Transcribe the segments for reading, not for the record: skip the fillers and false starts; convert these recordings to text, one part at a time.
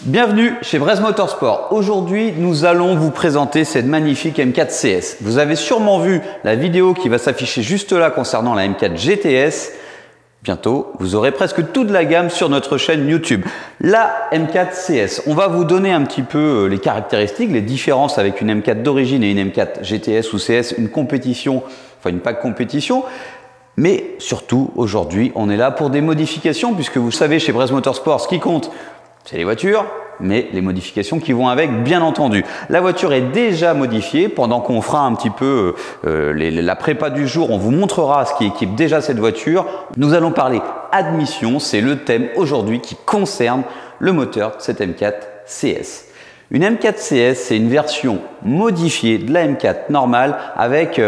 Bienvenue chez Brez Motorsport. Aujourd'hui, nous allons vous présenter cette magnifique M4 CS. Vous avez sûrement vu la vidéo qui va s'afficher juste là concernant la M4 GTS. Bientôt, vous aurez presque toute la gamme sur notre chaîne YouTube. La M4 CS, on va vous donner un petit peu les caractéristiques, les différences avec une M4 d'origine et une M4 GTS ou CS, une compétition, enfin une PAC compétition. Mais surtout, aujourd'hui, on est là pour des modifications puisque vous savez, chez Brez Motorsport, ce qui compte, c'est les voitures, mais les modifications qui vont avec, bien entendu. La voiture est déjà modifiée. Pendant qu'on fera un petit peu la prépa du jour, on vous montrera ce qui équipe déjà cette voiture. Nous allons parler admission, c'est le thème aujourd'hui qui concerne le moteur de cette M4 CS. Une M4 CS, c'est une version modifiée de la M4 normale avec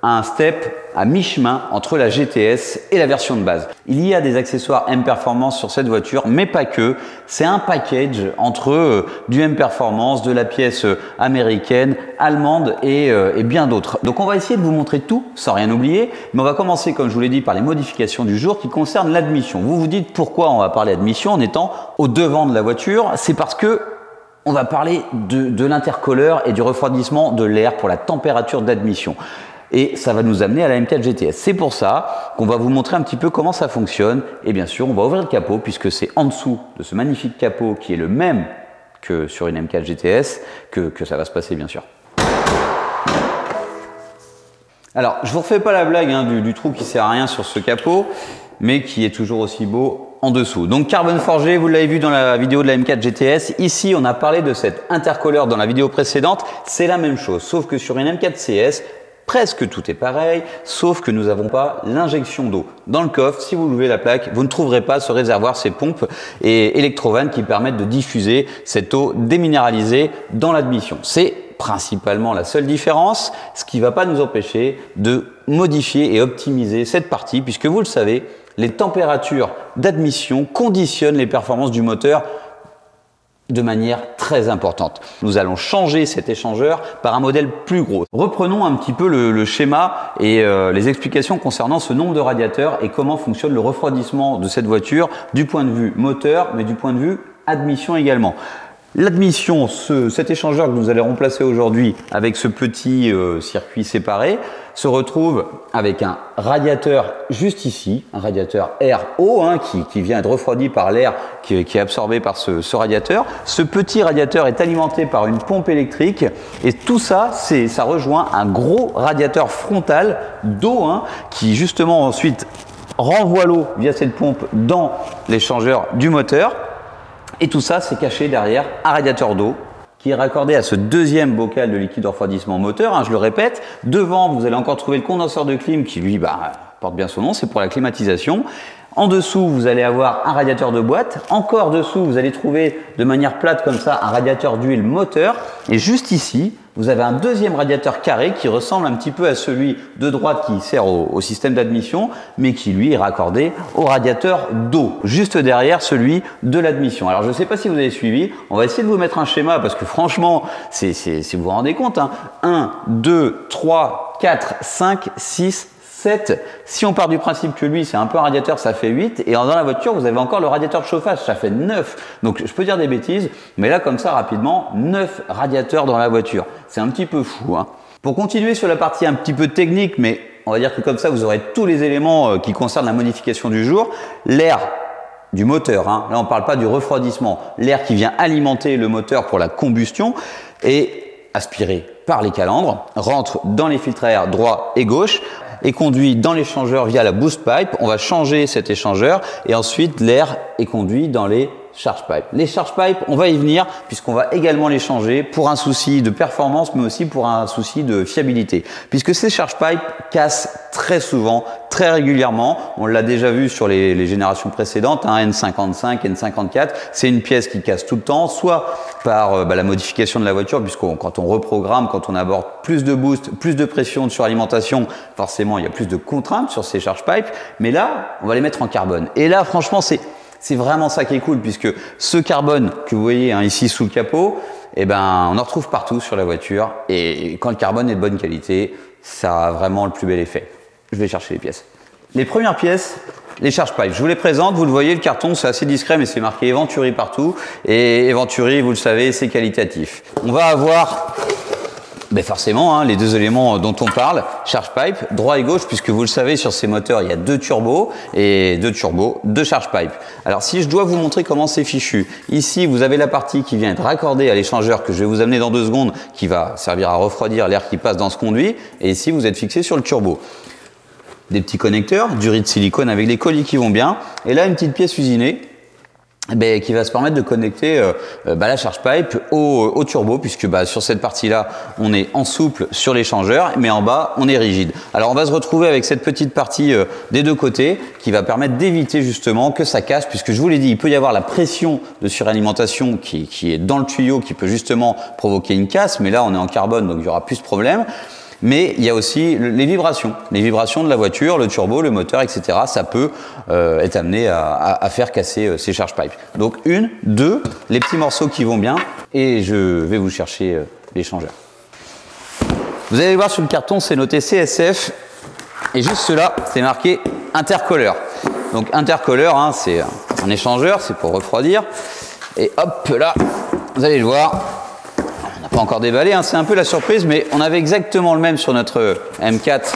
un step à mi-chemin entre la GTS et la version de base. Il y a des accessoires M Performance sur cette voiture, mais pas que. C'est un package entre du M Performance, de la pièce américaine, allemande et bien d'autres. Donc on va essayer de vous montrer tout sans rien oublier, mais on va commencer, comme je vous l'ai dit, par les modifications du jour qui concernent l'admission. Vous vous dites pourquoi on va parler admission en étant au devant de la voiture? C'est parce que on va parler de l'intercooleur et du refroidissement de l'air pour la température d'admission. Et ça va nous amener à la M4 GTS. C'est pour ça qu'on va vous montrer un petit peu comment ça fonctionne. Et bien sûr, on va ouvrir le capot puisque c'est en dessous de ce magnifique capot qui est le même que sur une M4 GTS que ça va se passer, bien sûr. Alors, je vous refais pas la blague du trou qui sert à rien sur ce capot, mais qui est toujours aussi beau en dessous. Donc, carbone forgé, vous l'avez vu dans la vidéo de la M4 GTS. Ici, on a parlé de cet intercooleur dans la vidéo précédente. C'est la même chose, sauf que sur une M4 CS, presque tout est pareil, sauf que nous n'avons pas l'injection d'eau. Dans le coffre, si vous levez la plaque, vous ne trouverez pas ce réservoir, ces pompes et électrovannes qui permettent de diffuser cette eau déminéralisée dans l'admission. C'est principalement la seule différence, ce qui ne va pas nous empêcher de modifier et optimiser cette partie, puisque vous le savez, les températures d'admission conditionnent les performances du moteur de manière très importante. Nous allons changer cet échangeur par un modèle plus gros. Reprenons un petit peu le schéma et les explications concernant ce nombre de radiateurs et comment fonctionne le refroidissement de cette voiture du point de vue moteur, mais du point de vue admission également. L'admission, cet échangeur que nous allons remplacer aujourd'hui avec ce petit circuit séparé, se retrouve avec un radiateur juste ici, un radiateur air-eau qui vient être refroidi par l'air qui est absorbé par ce radiateur. Ce petit radiateur est alimenté par une pompe électrique et tout ça, ça rejoint un gros radiateur frontal d'eau qui justement ensuite renvoie l'eau via cette pompe dans l'échangeur du moteur. Et tout ça, c'est caché derrière un radiateur d'eau qui est raccordé à ce deuxième bocal de liquide de refroidissement moteur. Je le répète, devant, vous allez encore trouver le condenseur de clim qui, lui, porte bien son nom, c'est pour la climatisation. En dessous, vous allez avoir un radiateur de boîte. Encore dessous, vous allez trouver de manière plate comme ça un radiateur d'huile moteur. Et juste ici, vous avez un deuxième radiateur carré qui ressemble un petit peu à celui de droite qui sert au système d'admission, mais qui lui est raccordé au radiateur d'eau, juste derrière celui de l'admission. Alors je ne sais pas si vous avez suivi, on va essayer de vous mettre un schéma parce que franchement, si vous vous rendez compte, 1, 2, 3, 4, 5, 6, 7. Si on part du principe que lui, c'est un peu un radiateur, ça fait 8. Et dans la voiture, vous avez encore le radiateur de chauffage, ça fait 9. Donc, je peux dire des bêtises, mais là, comme ça, rapidement, 9 radiateurs dans la voiture. C'est un petit peu fou. Pour continuer sur la partie un petit peu technique, mais on va dire que comme ça, vous aurez tous les éléments qui concernent la modification du jour. L'air du moteur, là, on ne parle pas du refroidissement. L'air qui vient alimenter le moteur pour la combustion est aspiré par les calandres, rentre dans les filtres à air droit et gauche, est conduit dans l'échangeur via la boost pipe. On va changer cet échangeur et ensuite l'air est conduit dans les charge pipes. Les charge pipes, on va y venir puisqu'on va également les changer pour un souci de performance mais aussi pour un souci de fiabilité. Puisque ces charge pipes cassent très souvent, très régulièrement. On l'a déjà vu sur les générations précédentes, N55, N54. C'est une pièce qui casse tout le temps, soit par la modification de la voiture puisque quand on reprogramme, quand on aborde plus de boost, plus de pression de suralimentation, forcément il y a plus de contraintes sur ces charge pipes. Mais là, on va les mettre en carbone. Et là, franchement, c'est vraiment ça qui est cool puisque ce carbone que vous voyez ici sous le capot, on en retrouve partout sur la voiture et quand le carbone est de bonne qualité, ça a vraiment le plus bel effet. Je vais chercher les pièces. Les premières pièces les charge pipes. Je vous les présente, vous le voyez, le carton c'est assez discret mais c'est marqué Venturi partout et Venturi, vous le savez, c'est qualitatif. On va avoir forcément les deux éléments dont on parle, charge pipe, droit et gauche, puisque vous le savez sur ces moteurs il y a deux turbos, deux charge pipe. Alors si je dois vous montrer comment c'est fichu, ici vous avez la partie qui vient être raccordée à l'échangeur que je vais vous amener dans 2 secondes, qui va servir à refroidir l'air qui passe dans ce conduit, et ici vous êtes fixé sur le turbo. Des petits connecteurs, du riz de silicone avec des colis qui vont bien, et là une petite pièce usinée qui va se permettre de connecter la charge pipe au turbo, puisque sur cette partie-là, on est en souple sur l'échangeur, mais en bas, on est rigide. Alors, on va se retrouver avec cette petite partie des deux côtés qui va permettre d'éviter justement que ça casse, puisque je vous l'ai dit, il peut y avoir la pression de suralimentation qui est dans le tuyau, qui peut justement provoquer une casse, mais là, on est en carbone, donc il y aura plus de problème. Mais il y a aussi les vibrations de la voiture, le turbo, le moteur, etc. Ça peut être amené à faire casser ces charge pipes. Donc 1, 2, les petits morceaux qui vont bien, et je vais vous chercher l'échangeur. Vous allez voir sur le carton, c'est noté CSF, et juste là, c'est marqué intercooleur. Donc intercooleur, c'est un échangeur, c'est pour refroidir. Et hop là, vous allez le voir. Pas encore déballé, c'est un peu la surprise, mais on avait exactement le même sur notre M4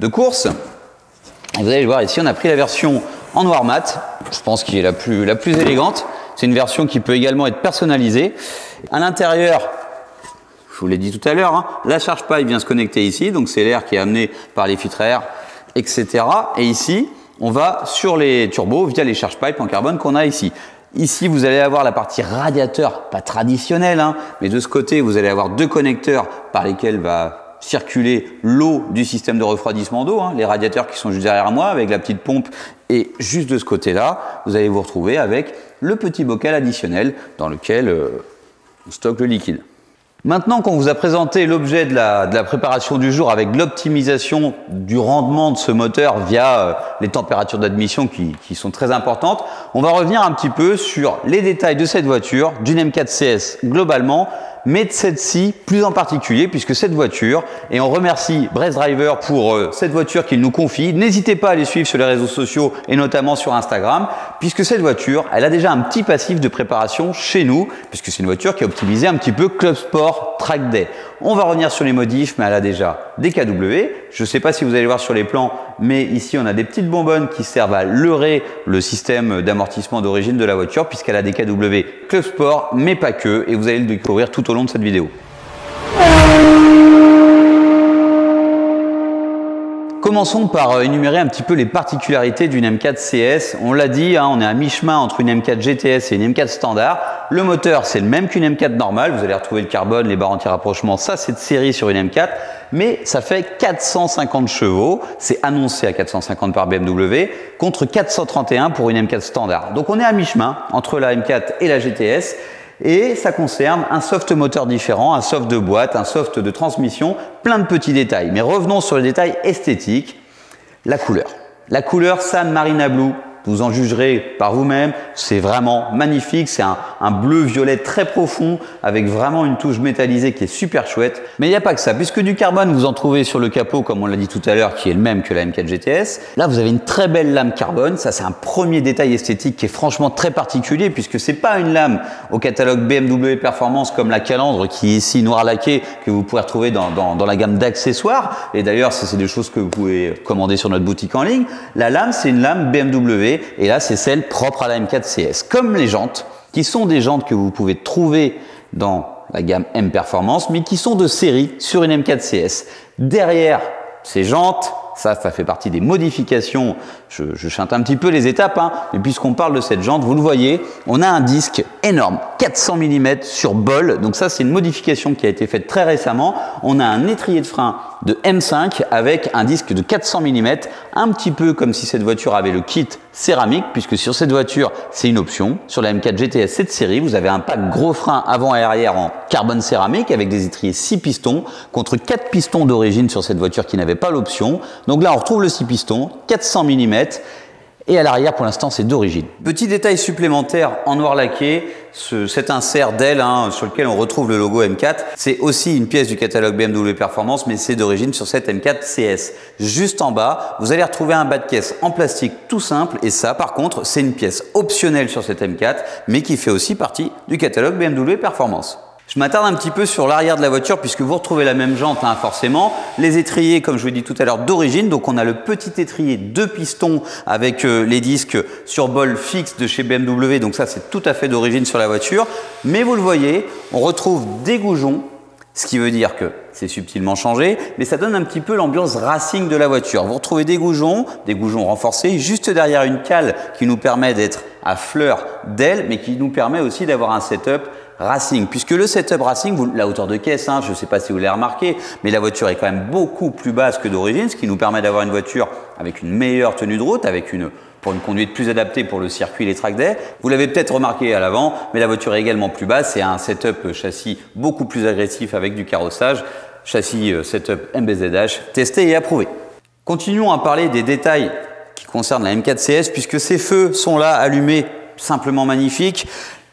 de course. Et vous allez le voir ici, on a pris la version en noir mat, je pense qu'il est la plus élégante. C'est une version qui peut également être personnalisée. À l'intérieur, je vous l'ai dit tout à l'heure, la charge pipe vient se connecter ici, donc c'est l'air qui est amené par les filtres à air, etc. Et ici, on va sur les turbos via les charge pipes en carbone qu'on a ici. Ici, vous allez avoir la partie radiateur, pas traditionnelle, mais de ce côté, vous allez avoir 2 connecteurs par lesquels va circuler l'eau du système de refroidissement d'eau, les radiateurs qui sont juste derrière moi avec la petite pompe. Et juste de ce côté-là, vous allez vous retrouver avec le petit bocal additionnel dans lequel on stocke le liquide. Maintenant qu'on vous a présenté l'objet de la préparation du jour avec l'optimisation du rendement de ce moteur via les températures d'admission qui sont très importantes, on va revenir un petit peu sur les détails de cette voiture, d'une M4 CS globalement, mais de celle-ci plus en particulier, puisque cette voiture, et on remercie Brest Driver pour cette voiture qu'il nous confie, n'hésitez pas à les suivre sur les réseaux sociaux et notamment sur Instagram, puisque cette voiture, elle a déjà un petit passif de préparation chez nous, puisque c'est une voiture qui est optimisée un petit peu Club Sport Track Day. On va revenir sur les modifs, mais elle a déjà des KW. Je ne sais pas si vous allez voir sur les plans, mais ici on a des petites bonbonnes qui servent à leurrer le système d'amortissement d'origine de la voiture, puisqu'elle a des KW Club Sport, mais pas que, et vous allez le découvrir tout au long de cette vidéo. Commençons par énumérer un petit peu les particularités d'une M4 CS. On l'a dit, on est à mi-chemin entre une M4 GTS et une M4 standard. Le moteur, c'est le même qu'une M4 normale. Vous allez retrouver le carbone, les barres anti-rapprochement. Ça, c'est de série sur une M4. Mais ça fait 450 chevaux. C'est annoncé à 450 par BMW contre 431 pour une M4 standard. Donc, on est à mi-chemin entre la M4 et la GTS. Et ça concerne un soft moteur différent, un soft de boîte, un soft de transmission, plein de petits détails. Mais revenons sur les détails esthétiques. La couleur. La couleur San Marina Blue, vous en jugerez par vous-même. C'est vraiment magnifique. C'est un bleu-violet très profond avec vraiment une touche métallisée qui est super chouette. Mais il n'y a pas que ça. Puisque du carbone, vous en trouvez sur le capot, comme on l'a dit tout à l'heure, qui est le même que la M4 GTS. Là, vous avez une très belle lame carbone. Ça, c'est un premier détail esthétique qui est franchement très particulier puisque c'est pas une lame au catalogue BMW Performance comme la Calandre qui est ici noir laqué que vous pourrez retrouver dans la gamme d'accessoires. Et d'ailleurs, ça, c'est des choses que vous pouvez commander sur notre boutique en ligne. La lame, c'est une lame BMW. Et là, c'est celle propre à la M4 CS. Comme les jantes, qui sont des jantes que vous pouvez trouver dans la gamme M Performance, mais qui sont de série sur une M4 CS. Derrière ces jantes, ça fait partie des modifications. Je chante un petit peu les étapes, mais puisqu'on parle de cette jante, vous le voyez, on a un disque énorme, 400 mm sur bol. Donc ça, c'est une modification qui a été faite très récemment. On a un étrier de frein de M5 avec un disque de 400 mm, un petit peu comme si cette voiture avait le kit céramique, puisque sur cette voiture, c'est une option. Sur la M4 GTS 7 série, vous avez un pack gros frein avant et arrière en carbone céramique avec des étriers 6 pistons contre 4 pistons d'origine sur cette voiture qui n'avait pas l'option. Donc là, on retrouve le 6 pistons, 400 mm. Et à l'arrière, pour l'instant, c'est d'origine. Petit détail supplémentaire en noir laqué, cet insert d'aile sur lequel on retrouve le logo M4, c'est aussi une pièce du catalogue BMW Performance, mais c'est d'origine sur cette M4 CS. Juste en bas, vous allez retrouver un bas de caisse en plastique tout simple, et ça, par contre, c'est une pièce optionnelle sur cette M4, mais qui fait aussi partie du catalogue BMW Performance. Je m'attarde un petit peu sur l'arrière de la voiture puisque vous retrouvez la même jante forcément. Les étriers, comme je vous l'ai dit tout à l'heure, d'origine. Donc on a le petit étrier 2 pistons avec les disques sur bol fixe de chez BMW. Donc ça c'est tout à fait d'origine sur la voiture. Mais vous le voyez, on retrouve des goujons, ce qui veut dire que c'est subtilement changé, mais ça donne un petit peu l'ambiance racing de la voiture. Vous retrouvez des goujons renforcés, juste derrière une cale qui nous permet d'être à fleur d'aile, mais qui nous permet aussi d'avoir un setup racing, puisque le setup racing, la hauteur de caisse, je ne sais pas si vous l'avez remarqué, mais la voiture est quand même beaucoup plus basse que d'origine, ce qui nous permet d'avoir une voiture avec une meilleure tenue de route, pour une conduite plus adaptée pour le circuit et les track day. Vous l'avez peut-être remarqué à l'avant, mais la voiture est également plus basse, c'est un setup châssis beaucoup plus agressif avec du carrossage, châssis setup MBZH, testé et approuvé. Continuons à parler des détails qui concernent la M4 CS, puisque ces feux sont là allumés, simplement magnifiques.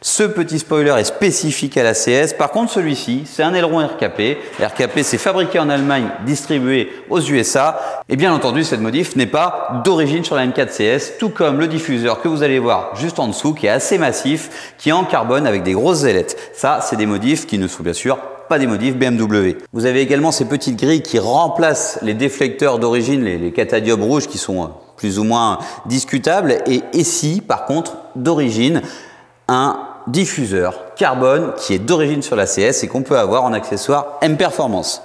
Ce petit spoiler est spécifique à la CS. Par contre, celui-ci, c'est un aileron RKP. RKP, c'est fabriqué en Allemagne, distribué aux USA. Et bien entendu, cette modif n'est pas d'origine sur la M4 CS, tout comme le diffuseur que vous allez voir juste en dessous, qui est assez massif, qui est en carbone avec des grosses ailettes. Ça, c'est des modifs qui ne sont bien sûr pas des modifs BMW. Vous avez également ces petites grilles qui remplacent les déflecteurs d'origine, les catadiopes rouges qui sont plus ou moins discutables. Et ici, par contre, d'origine, un diffuseur carbone qui est d'origine sur la CS et qu'on peut avoir en accessoire M Performance.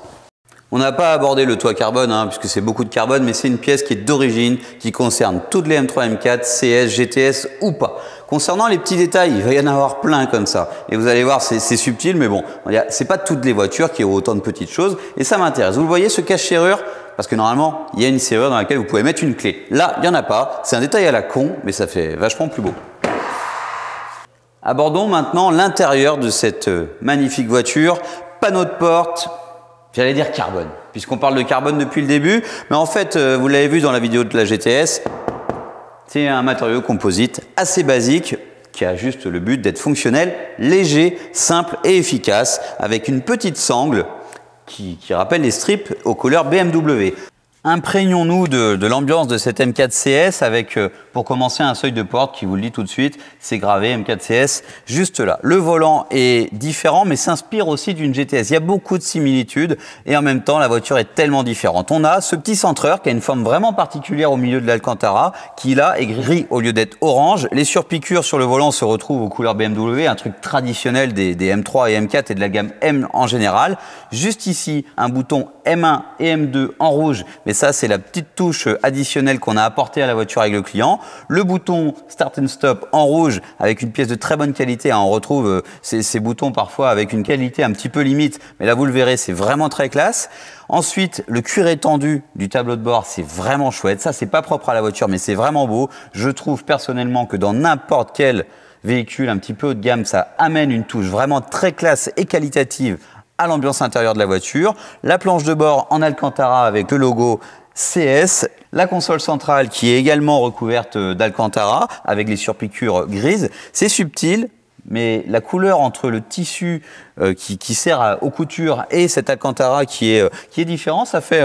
On n'a pas abordé le toit carbone puisque c'est beaucoup de carbone, mais c'est une pièce qui est d'origine, qui concerne toutes les M3, M4, CS, GTS ou pas. Concernant les petits détails, il va y en avoir plein comme ça. Et vous allez voir, c'est subtil, mais bon, c'est pas toutes les voitures qui ont autant de petites choses. Et ça m'intéresse. Vous le voyez, ce cache-serrure, parce que normalement, il y a une serrure dans laquelle vous pouvez mettre une clé. Là, il n'y en a pas. C'est un détail à la con, mais ça fait vachement plus beau. Abordons maintenant l'intérieur de cette magnifique voiture. Panneau de porte, j'allais dire carbone, puisqu'on parle de carbone depuis le début. Mais en fait, vous l'avez vu dans la vidéo de la GTS, c'est un matériau composite assez basique qui a juste le but d'être fonctionnel, léger, simple et efficace, avec une petite sangle qui rappelle les strips aux couleurs BMW. Imprégnons-nous de l'ambiance de cette M4 CS avec, pour commencer, un seuil de porte qui vous le dit tout de suite, c'est gravé M4 CS juste là. Le volant est différent mais s'inspire aussi d'une GTS. Il y a beaucoup de similitudes et en même temps la voiture est tellement différente. On a ce petit centreur qui a une forme vraiment particulière au milieu de l'Alcantara qui là est gris au lieu d'être orange. Les surpiqûres sur le volant se retrouvent aux couleurs BMW, un truc traditionnel des M3 et M4 et de la gamme M en général. Juste ici, un bouton M1 et M2 en rouge, mais ça c'est la petite touche additionnelle qu'on a apportée à la voiture avec le client. Le bouton Start and Stop en rouge avec une pièce de très bonne qualité. On retrouve ces boutons parfois avec une qualité un petit peu limite, mais là vous le verrez, c'est vraiment très classe. Ensuite, le cuir étendu du tableau de bord, c'est vraiment chouette. Ça, c'est pas propre à la voiture, mais c'est vraiment beau. Je trouve personnellement que dans n'importe quel véhicule un petit peu haut de gamme, ça amène une touche vraiment très classe et qualitative à l'ambiance intérieure de la voiture. La planche de bord en Alcantara avec le logo CS. La console centrale qui est également recouverte d'Alcantara avec les surpiqûres grises. C'est subtil, mais la couleur entre le tissu qui sert aux coutures et cet Alcantara qui est différent, ça fait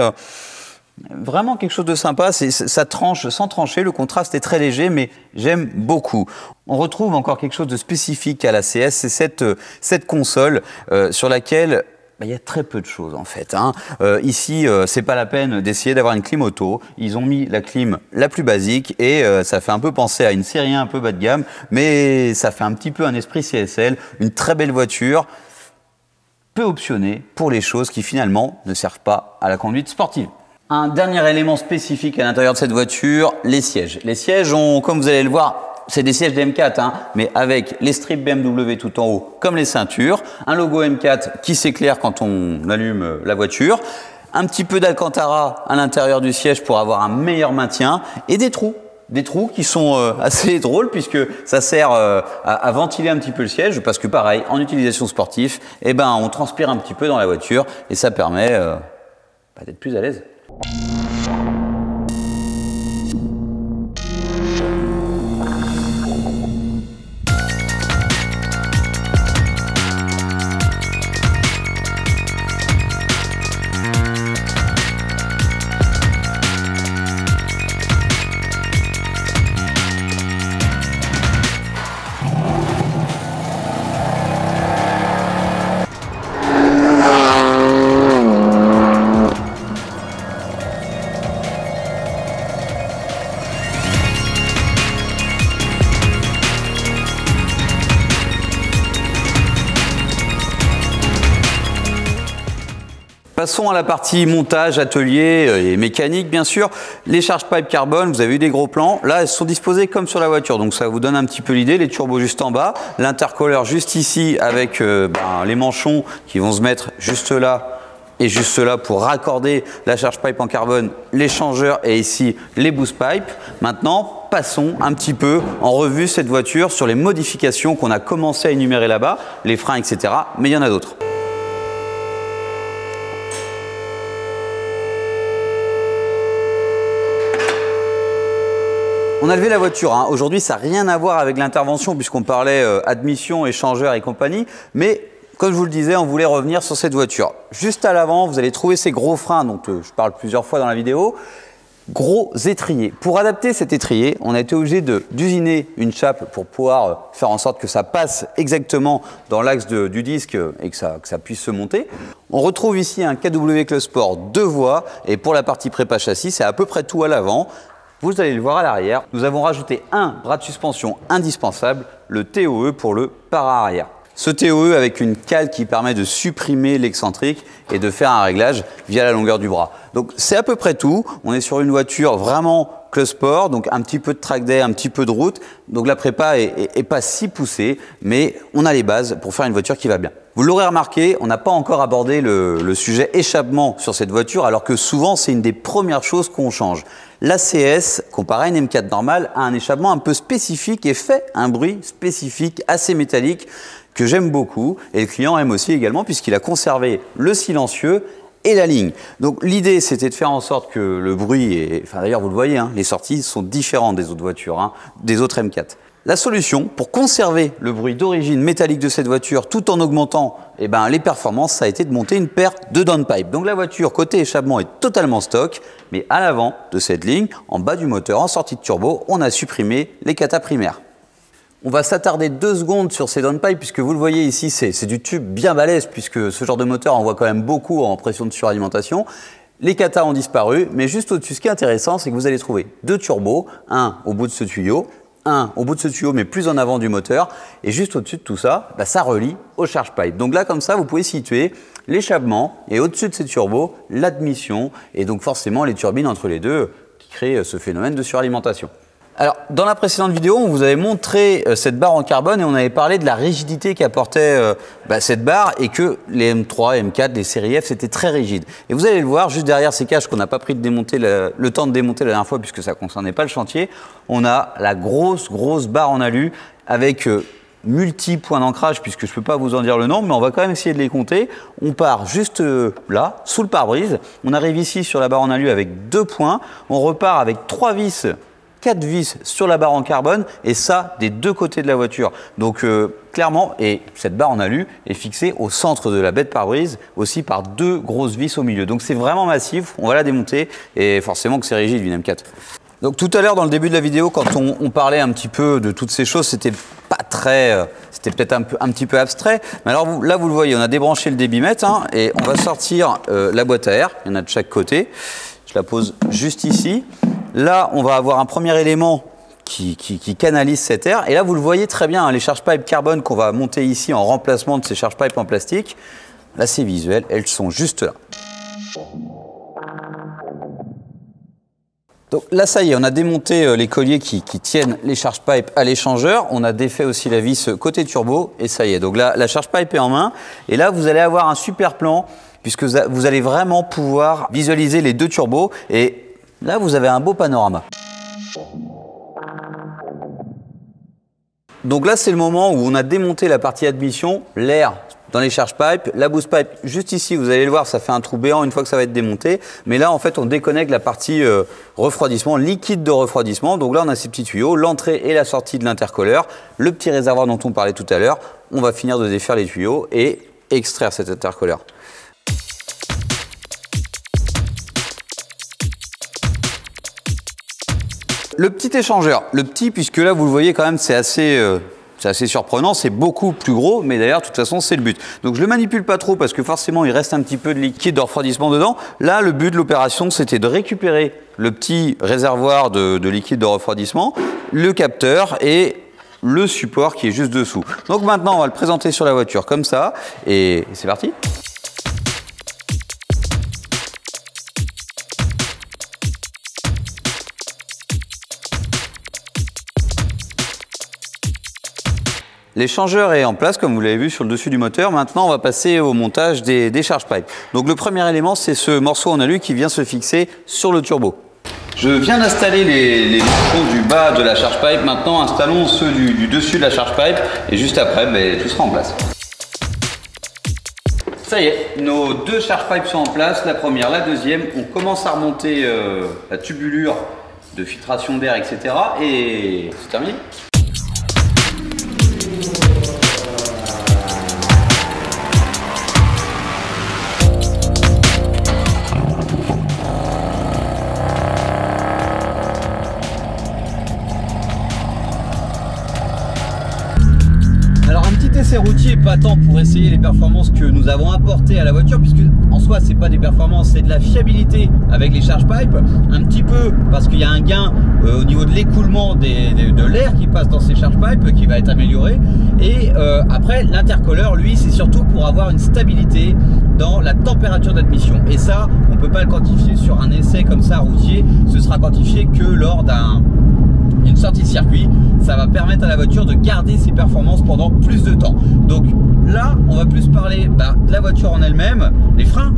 vraiment quelque chose de sympa. Ça tranche sans trancher, le contraste est très léger, mais j'aime beaucoup. On retrouve encore quelque chose de spécifique à la CS, c'est cette console sur laquelle il y a très peu de choses en fait. Ici, c'est pas la peine d'essayer d'avoir une clim auto. Ils ont mis la clim la plus basique et ça fait un peu penser à une série un peu bas de gamme, mais ça fait un petit peu un esprit CSL. Une très belle voiture, peu optionnée pour les choses qui finalement ne servent pas à la conduite sportive. Un dernier élément spécifique à l'intérieur de cette voiture, les sièges. Les sièges ont, comme vous allez le voir, c'est des sièges de M4, mais avec les strips BMW tout en haut, comme les ceintures. Un logo M4 qui s'éclaire quand on allume la voiture. Un petit peu d'Alcantara à l'intérieur du siège pour avoir un meilleur maintien. Et des trous. Des trous qui sont assez drôles puisque ça sert à ventiler un petit peu le siège. Parce que pareil, en utilisation sportive, on transpire un petit peu dans la voiture et ça permet d'être plus à l'aise. Passons à la partie montage, atelier et mécanique bien sûr. Les charge pipes carbone, vous avez eu des gros plans. Là, elles sont disposées comme sur la voiture, donc ça vous donne un petit peu l'idée. Les turbos juste en bas, l'intercooleur juste ici avec les manchons qui vont se mettre juste là et juste là pour raccorder la charge pipe en carbone, l'échangeur et ici les boost pipes. Maintenant, passons un petit peu en revue cette voiture sur les modifications qu'on a commencé à énumérer là-bas, les freins, etc. Mais il y en a d'autres. On a levé la voiture, hein. Aujourd'hui ça n'a rien à voir avec l'intervention puisqu'on parlait admission, échangeur et compagnie, mais comme je vous le disais, on voulait revenir sur cette voiture. Juste à l'avant, vous allez trouver ces gros freins dont je parle plusieurs fois dans la vidéo, gros étrier. Pour adapter cet étrier, on a été obligé d'usiner une chape pour pouvoir faire en sorte que ça passe exactement dans l'axe du disque et que ça puisse se monter. On retrouve ici un KW Clubsport 2 voies et pour la partie prépa châssis, c'est à peu près tout à l'avant. Vous allez le voir à l'arrière, nous avons rajouté un bras de suspension indispensable, le TOE pour le para-arrière. Ce TOE avec une cale qui permet de supprimer l'excentrique et de faire un réglage via la longueur du bras. Donc c'est à peu près tout. On est sur une voiture vraiment Club Sport, donc un petit peu de track day, un petit peu de route. Donc la prépa est pas si poussée, mais on a les bases pour faire une voiture qui va bien. Vous l'aurez remarqué, on n'a pas encore abordé le sujet échappement sur cette voiture, alors que souvent c'est une des premières choses qu'on change. L'ACS, comparé à une M4 normale, a un échappement un peu spécifique et fait un bruit spécifique assez métallique que j'aime beaucoup et le client aime aussi également puisqu'il a conservé le silencieux et la ligne. Donc l'idée c'était de faire en sorte que le bruit, enfin d'ailleurs vous le voyez, hein, les sorties sont différentes des autres voitures, hein, des autres M4. La solution pour conserver le bruit d'origine métallique de cette voiture tout en augmentant les performances, ça a été de monter une paire de downpipe. Donc la voiture côté échappement est totalement stock, mais à l'avant de cette ligne, en bas du moteur, en sortie de turbo, on a supprimé les catas primaires. On va s'attarder 2 secondes sur ces downpipes puisque vous le voyez ici, c'est du tube bien balèze puisque ce genre de moteur en voit quand même beaucoup en pression de suralimentation. Les catas ont disparu, mais juste au-dessus, ce qui est intéressant, c'est que vous allez trouver 2 turbos, un au bout de ce tuyau, un au bout de ce tuyau mais plus en avant du moteur et juste au-dessus de tout ça, ça relie au charge pipe. Donc là comme ça vous pouvez situer l'échappement et au-dessus de ces turbos l'admission et donc forcément les turbines entre les deux qui créent ce phénomène de suralimentation. Alors, dans la précédente vidéo, on vous avait montré cette barre en carbone et on avait parlé de la rigidité qu'apportait cette barre et que les M3, M4, les séries F, c'était très rigide. Et vous allez le voir, juste derrière ces caches qu'on n'a pas pris de démonter le temps de démonter la dernière fois puisque ça ne concernait pas le chantier, on a la grosse barre en alu avec multi-points d'ancrage puisque je ne peux pas vous en dire le nombre, mais on va quand même essayer de les compter. On part juste là, sous le pare-brise. On arrive ici sur la barre en alu avec 2 points. On repart avec 3 vis 4 vis sur la barre en carbone et ça des 2 côtés de la voiture. Donc clairement, et cette barre en alu est fixée au centre de la baie de pare-brise aussi par 2 grosses vis au milieu. Donc c'est vraiment massif, on va la démonter et forcément que c'est rigide une M4. Donc tout à l'heure dans le début de la vidéo quand on parlait un petit peu de toutes ces choses, c'était pas très, c'était peut-être un petit peu abstrait. Mais alors là vous le voyez, on a débranché le débitmètre et on va sortir la boîte à air, il y en a de chaque côté. Je la pose juste ici. Là, on va avoir un premier élément qui canalise cet air. Et là, vous le voyez très bien, hein, les charge pipes carbone qu'on va monter ici en remplacement de ces charge pipes en plastique. Là, c'est visuel, elles sont juste là. Donc là, ça y est, on a démonté les colliers qui tiennent les charge pipes à l'échangeur. On a défait aussi la vis côté turbo et ça y est. Donc là, la charge pipe est en main. Et là, vous allez avoir un super plan puisque vous allez vraiment pouvoir visualiser les 2 turbos. Et là, vous avez un beau panorama. Donc là, c'est le moment où on a démonté la partie admission, l'air dans les charge pipes, la boost pipe juste ici, vous allez le voir, ça fait un trou béant une fois que ça va être démonté. Mais là, en fait, on déconnecte la partie refroidissement, liquide de refroidissement. Donc là, on a ces petits tuyaux, l'entrée et la sortie de l'intercooleur, le petit réservoir dont on parlait tout à l'heure. On va finir de défaire les tuyaux et extraire cet intercooleur. Le petit échangeur, le petit puisque là vous le voyez quand même c'est assez surprenant, c'est beaucoup plus gros mais d'ailleurs de toute façon c'est le but. Donc je le manipule pas trop parce que forcément il reste un petit peu de liquide de refroidissement dedans. Là le but de l'opération c'était de récupérer le petit réservoir de liquide de refroidissement, le capteur et le support qui est juste dessous. Donc maintenant on va le présenter sur la voiture comme ça et c'est parti. L'échangeur est en place, comme vous l'avez vu sur le dessus du moteur. Maintenant, on va passer au montage des charge pipes. Donc le premier élément, c'est ce morceau en alu qui vient se fixer sur le turbo. Je viens d'installer les bouchons du bas de la charge pipe. Maintenant, installons ceux du dessus de la charge pipe et juste après, tout sera en place. Ça y est, nos deux charge pipes sont en place, la première, la deuxième. On commence à remonter la tubulure de filtration d'air, etc. Et c'est terminé. Alors un petit essai routier épatant pour essayer les performances que nous avons apportées à la voiture, puisque en soi c'est pas des performances, c'est de la fiabilité avec les charge pipes, un petit peu parce qu'il y a un gain au niveau de l'écoulement de l'air qui passe dans ces charge pipes qui va être amélioré, et après l'intercooleur lui c'est surtout pour avoir une stabilité dans la température d'admission, et ça on peut pas le quantifier sur un essai comme ça routier, ce sera quantifié que lors d'une sortie de circuit. Ça va permettre à la voiture de garder ses performances pendant plus de temps. Donc là on va plus parler de la voiture en elle-même, les freins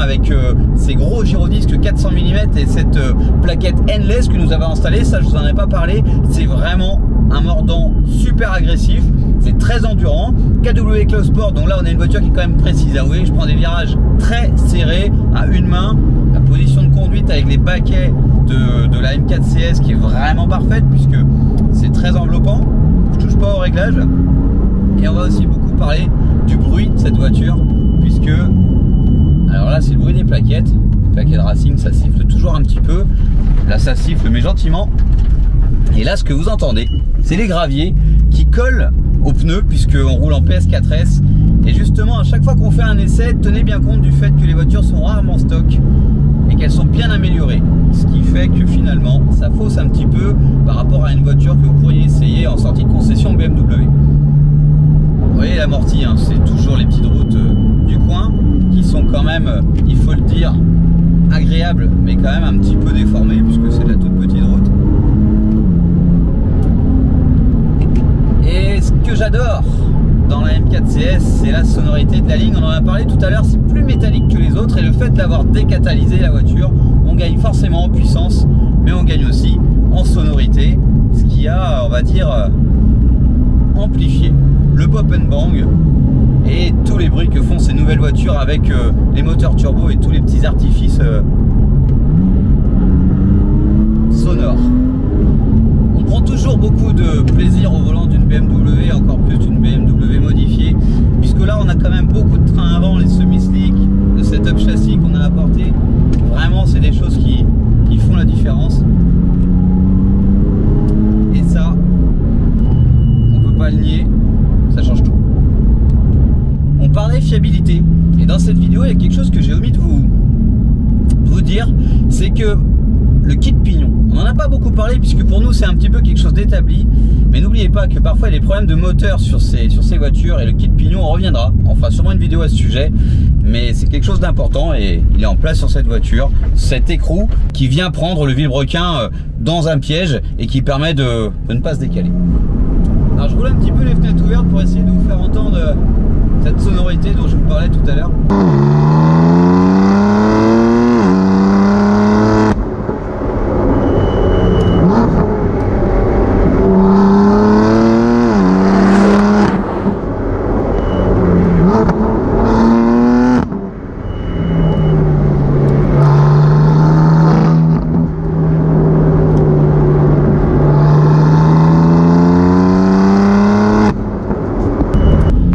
avec ces gros gyrodisques 400 mm et cette plaquette endless que nous avons installée. Ça je vous en ai pas parlé, c'est vraiment un mordant super agressif, c'est très endurant. KW Close Sport, donc là on a une voiture qui est quand même précise. Vous voyez, je prends des virages très serrés à une main. La position de conduite avec les baquets de la M4 CS qui est vraiment parfaite puisque c'est très enveloppant. Je touche pas au réglage. Et on va aussi beaucoup parler du bruit de cette voiture puisque, alors là c'est le bruit des plaquettes. Les plaquettes Racing, ça siffle toujours un petit peu. Là ça siffle mais gentiment. Et là ce que vous entendez, c'est les graviers qui collent aux pneus puisqu'on roule en PS4S. Et justement à chaque fois qu'on fait un essai, tenez bien compte du fait que les voitures sont rarement stock et qu'elles sont bien améliorées, ce qui fait que finalement ça fausse un petit peu par rapport à une voiture que vous pourriez essayer en sortie de concession BMW. Vous voyez l'amorti, hein, c'est toujours les petites routes du coin qui sont quand même, il faut le dire, agréables mais quand même un petit peu déformées puisque c'est de la toute petite route. Et ce que j'adore dans la M4 CS, c'est la sonorité de la ligne. On en a parlé tout à l'heure, c'est plus métallique que les autres et le fait d'avoir décatalysé la voiture, on gagne forcément en puissance, mais on gagne aussi en sonorité, ce qui a, on va dire, amplifié le pop and bang et tous les bruits que font ces nouvelles voitures avec les moteurs turbo et tous les petits artifices sonores. On prend toujours beaucoup de plaisir au volant d'une BMW, encore plus d'une BMW modifiée, puisque là on a quand même beaucoup de trains avant, les semi-slick, le setup châssis qu'on a apporté. Vraiment c'est des choses qui font la différence. Et ça, on peut pas le nier, ça change tout. On parlait fiabilité, et dans cette vidéo il y a quelque chose que j'ai omis de vous dire, c'est que le kit pignon, on n'en a pas beaucoup parlé puisque pour nous c'est un petit peu quelque chose d'établi, mais n'oubliez pas que parfois il y a des problèmes de moteur sur ces voitures et le kit pignon, on reviendra, on fera sûrement une vidéo à ce sujet, mais c'est quelque chose d'important et il est en place sur cette voiture, cet écrou qui vient prendre le vilebrequin dans un piège et qui permet de ne pas se décaler. Alors je roule un petit peu les fenêtres ouvertes pour essayer de vous faire entendre cette sonorité dont je vous parlais tout à l'heure.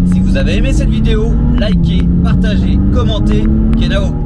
Si vous avez aimé cette vidéo, likez, partagez, commentez, Kenao.